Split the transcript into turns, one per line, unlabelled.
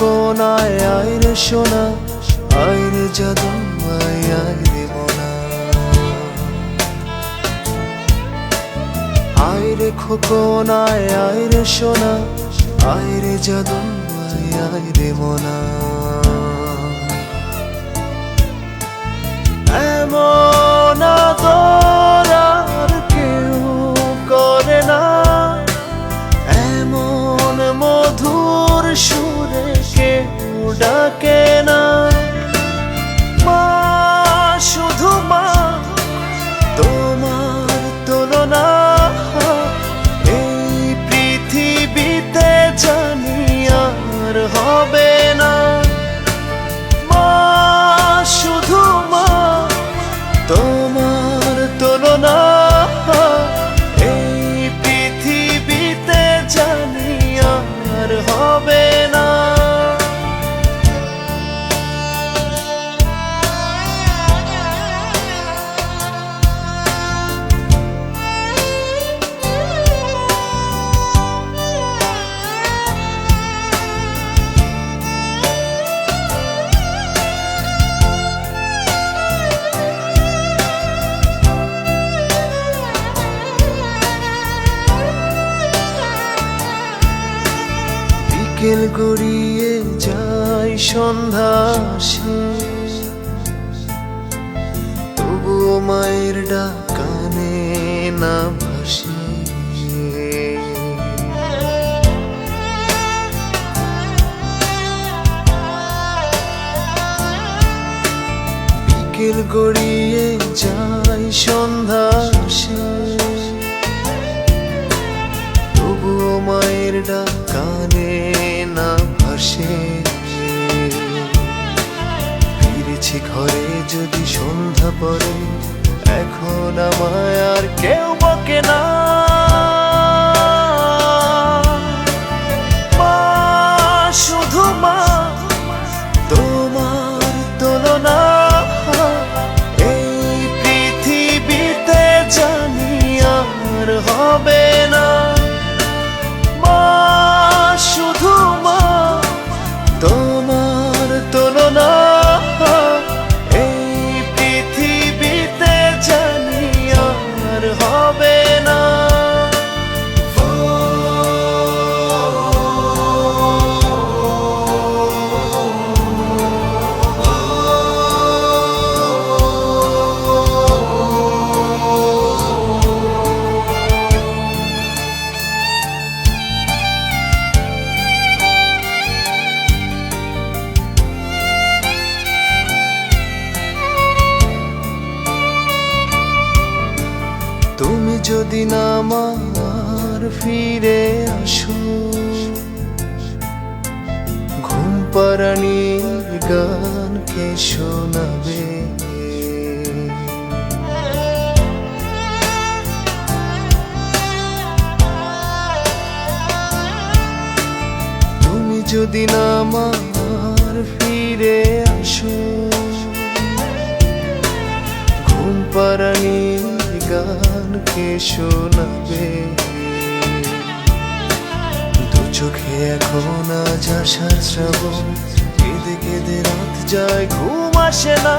খোকনায় আয় রে সোনা, আয় রে জাদু, আয় রে মোনা। আয় রে খোকনায় আয় রে সোনা, আয় রে জাদু, আয় রে মোনা। এমন আদর আর কেউ করে না, এমন মধুর সুরে কেউ ডাকে না। মা, শুধু মা, তোমার তুলনা এই পৃথিবীতে জানি আর হবে না। মা, শুধু মা, তোমার তুলনা এই পৃথিবীতে জানি আর হবে না। বিকেল গড়িয়ে যায় সন্ধ্যা আসে, তবুও মায়ের ডাক কানে না ভাসে। বিকেল গড়িয়ে যায় সন্ধ্যা আসে, তবুও মায়ের ডাক কানে না ভাসে। ফিরেছি ঘরে যদি সন্ধ্যা পড়ে, এখন আমায় আর কেউ বকে না। মা, শুধু মা, তোমার তুলনা এই পৃথিবীতে জানি আর হবে না। মা, শুধু মা, তোমার তুলনা এই পৃথিবীতে জানি আর হবে না। তুমি যদি না আমার ফিরে আসো, ঘুম পাড়ানির গান কে শোনাবে। তুমি যদি না আমার ফিরে আসো, ঘুম পাড়ানির গান কে শোনাবে। দু চোখে এখন আজ আশার শ্রাবণ, কেঁদে কেঁদে রাত যায় ঘুম আসে না।